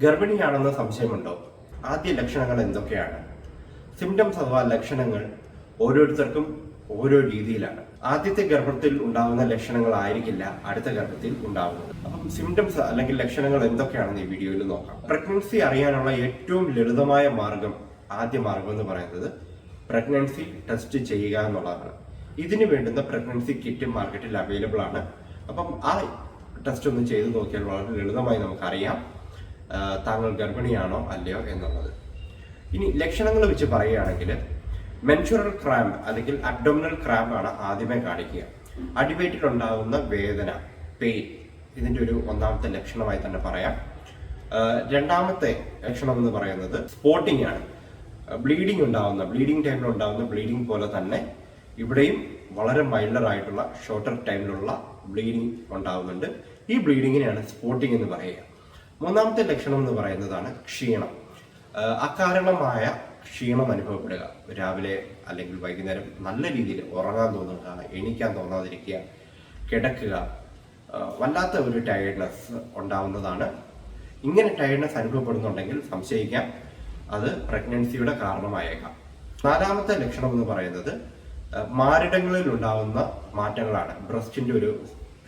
ഗർഭിണിയാണെന്ന സംശയമുണ്ടോ? ആദ്യ ലക്ഷണങ്ങൾ എന്തൊക്കെയാണ്? സിംറ്റംസ് അഥവാ ലക്ഷണങ്ങൾ ഓരോരുത്തർക്കും ഓരോ രീതിയിലാണ്. ആദ്യത്തെ ഗർഭത്തിൽ ഉണ്ടാകുന്ന ലക്ഷണങ്ങളായിരിക്കില്ല അടുത്ത ഗർഭത്തിൽ ഉണ്ടാകുന്നത്. അപ്പം സിംറ്റംസ് അല്ലെങ്കിൽ ലക്ഷണങ്ങൾ എന്തൊക്കെയാണെന്ന് ഈ വീഡിയോയിൽ നോക്കാം. പ്രഗ്നൻസി അറിയാനുള്ള ഏറ്റവും ലളിതമായ ആദ്യ മാർഗം എന്ന് പറയുന്നത് പ്രഗ്നൻസി ടെസ്റ്റ് ചെയ്യുക എന്നുള്ളതാണ്. ഇതിന് വേണ്ടുന്ന പ്രഗ്നൻസി കിറ്റ് മാർക്കറ്റിൽ അവൈലബിൾ ആണ്. അപ്പം ആ ടെസ്റ്റ് ഒന്ന് ചെയ്ത് നോക്കിയാൽ വളരെ ലളിതമായി നമുക്കറിയാം താങ്കൾ ഗർഭിണിയാണോ അല്ലയോ എന്നുള്ളത്. ഇനി ലക്ഷണങ്ങൾ വെച്ച് പറയുകയാണെങ്കിൽ മെൻസുറൽ ക്രാമ്പ് അല്ലെങ്കിൽ അബ്ഡോമിനൽ ക്രാമ്പ് ആണ് ആദ്യമേ കാണിക്കുക. അടിവയറ്റിലുണ്ടാകുന്ന വേദന, പെയിൻ, ഇതിന്റെ ഒരു ഒന്നാമത്തെ ലക്ഷണമായി തന്നെ പറയാം. രണ്ടാമത്തെ ലക്ഷണം എന്ന് പറയുന്നത് സ്പോട്ടിംഗ് ആണ്. ബ്ലീഡിംഗ് ടൈമിൽ ഉണ്ടാകുന്ന ബ്ലീഡിംഗ് പോലെ തന്നെ ഇവിടെയും വളരെ മൈൽഡർ ആയിട്ടുള്ള ഷോർട്ടർ ടൈമിലുള്ള ബ്ലീഡിംഗ് ഉണ്ടാകുന്നുണ്ട്. ഈ ബ്ലീഡിങ്ങിനെയാണ് സ്പോട്ടിംഗ് എന്ന് പറയുക. മൂന്നാമത്തെ ലക്ഷണം എന്ന് പറയുന്നതാണ് ക്ഷീണം. അകാരണമായ ക്ഷീണം അനുഭവപ്പെടുക. രാവിലെ അല്ലെങ്കിൽ വൈകുന്നേരം നല്ല രീതിയിൽ ഉറങ്ങാൻ തോന്നുക, എണീക്കാൻ തോന്നാതിരിക്കുക, കിടക്കുക, വല്ലാത്ത ഒരു ടയർഡ്നെസ് ഉണ്ടാവുന്നതാണ്. ഇങ്ങനെ ടയർഡ്നെസ് അനുഭവപ്പെടുന്നുണ്ടെങ്കിൽ സംശയിക്കാം അത് പ്രഗ്നൻസിയുടെ കാരണമായേക്കാം. നാലാമത്തെ ലക്ഷണം എന്ന് പറയുന്നത് മാറിടങ്ങളിൽ ഉണ്ടാവുന്ന മാറ്റങ്ങളാണ്. ബ്രസ്റ്റിന്റെ ഒരു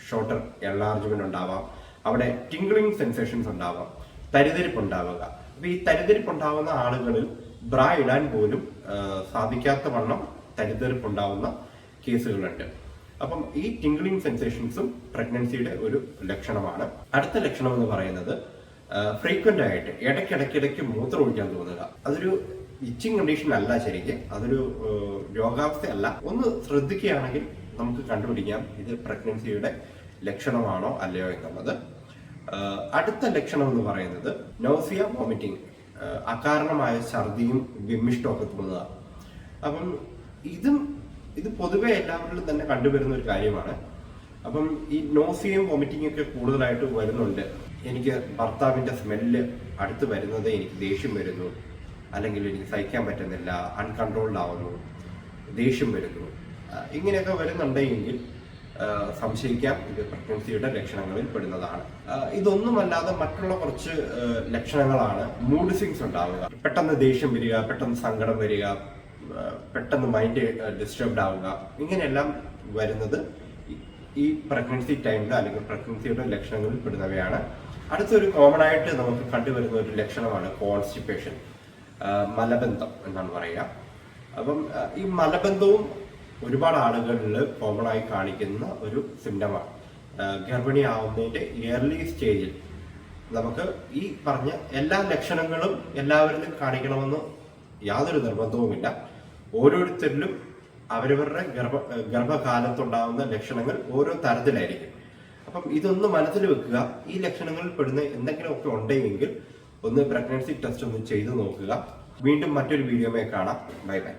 ഷോർട്ടർ എൻലാർജ്മെന്റ് ഉണ്ടാവാം, അവിടെ ടിംഗ്ലിംഗ് സെൻസേഷൻസ് ഉണ്ടാവാം, തരിതരിപ്പ് ഉണ്ടാവുക. അപ്പൊ ഈ തരിതരിപ്പ് ഉണ്ടാവുന്ന ആളുകളിൽ ബ്രാ ഇടാൻ പോലും സാധിക്കാത്ത വണ്ണം തരിതരിപ്പ് ഉണ്ടാവുന്ന കേസുകളുണ്ട്. അപ്പം ഈ ടിംഗ്ലിംഗ് സെൻസേഷൻസും പ്രഗ്നൻസിയുടെ ഒരു ലക്ഷണമാണ്. അടുത്ത ലക്ഷണം എന്ന് പറയുന്നത് ഫ്രീക്വന്റ് ആയിട്ട് ഇടയ്ക്കിടയ്ക്ക് മൂത്രം ഒഴിക്കാൻ തോന്നുക. അതൊരു ഇച്ചിങ് കണ്ടീഷൻ അല്ല, ശരിക്കും അതൊരു രോഗാവസ്ഥയല്ല. ഒന്ന് ശ്രദ്ധിക്കുകയാണെങ്കിൽ നമുക്ക് കണ്ടുപിടിക്കാം ഇത് പ്രഗ്നൻസിയുടെ ലക്ഷണമാണോ അല്ലയോ എന്നുള്ളത്. അടുത്ത ലക്ഷണം എന്ന് പറയുന്നത് നൗസിയ, വോമിറ്റിംഗ്, അകാരണമായ ഛർദിയും വിമ്മിഷ്ടവും ഒക്കെ തോന്നുക. അപ്പം ഇത് പൊതുവെ എല്ലാവരിലും തന്നെ കണ്ടുവരുന്ന ഒരു കാര്യമാണ്. അപ്പം ഈ നോസിയയും വോമിറ്റിംഗ് ഒക്കെ കൂടുതലായിട്ട് വരുന്നുണ്ട്. എനിക്ക് ഭർത്താവിന്റെ സ്മെല്ല് അടുത്ത് വരുന്നത് എനിക്ക് ദേഷ്യം വരുന്നു, അല്ലെങ്കിൽ എനിക്ക് സഹിക്കാൻ പറ്റുന്നില്ല, അൺകൺട്രോൾഡ് ആവുന്നു, ദേഷ്യം വരുന്നു, ഇങ്ങനെയൊക്കെ വരുന്നുണ്ടെങ്കിൽ സംശയിക്കാം ഇത് പ്രഗ്നൻസിയുടെ ലക്ഷണങ്ങളിൽ പെടുന്നതാണ്. ഇതൊന്നുമല്ലാതെ മറ്റുള്ള കുറച്ച് ലക്ഷണങ്ങളാണ് മൂഡ് സ്വിങ്സ് ഉണ്ടാവുക. പെട്ടെന്ന് ദേഷ്യം വരിക, പെട്ടെന്ന് സങ്കടം വരിക, പെട്ടെന്ന് മൈൻഡ് ഡിസ്റ്റർബ്ഡ് ആവുക. ഇങ്ങനെയെല്ലാം വരുന്നത് ഈ പ്രഗ്നൻസി ടൈമിൽ അല്ലെങ്കിൽ പ്രഗ്നൻസിയുടെ ലക്ഷണങ്ങളിൽ പെടുന്നവയാണ്. അടുത്തൊരു കോമൺ ആയിട്ട് നമുക്ക് കണ്ടുവരുന്ന ഒരു ലക്ഷണമാണ് കോൺസ്റ്റിപ്പേഷൻ, മലബന്ധം എന്നാണ് പറയുക. അപ്പം ഈ മലബന്ധവും ഒരുപാട് ആളുകളിൽ കോമൺ ആയി കാണിക്കുന്ന ഒരു സിംറ്റമാണ്. ഗർഭിണിയാവുന്നതിന്റെ ഇയർലി സ്റ്റേജിൽ നമുക്ക് ഈ പറഞ്ഞ എല്ലാ ലക്ഷണങ്ങളും എല്ലാവരിലും കാണിക്കണമെന്ന് യാതൊരു നിർബന്ധവുമില്ല. ഓരോരുത്തരിലും അവരവരുടെ ഗർഭകാലത്തുണ്ടാകുന്ന ലക്ഷണങ്ങൾ ഓരോ തരത്തിലായിരിക്കും. അപ്പം ഇതൊന്ന് മനസ്സിൽ വെക്കുക. ഈ ലക്ഷണങ്ങളിൽ പെടുന്ന എന്തെങ്കിലുമൊക്കെ ഉണ്ടെങ്കിൽ ഒന്ന് പ്രഗ്നൻസി ടെസ്റ്റ് ഒന്ന് ചെയ്തു നോക്കുക. വീണ്ടും മറ്റൊരു വീഡിയോയിൽ കാണാം. Bye bye.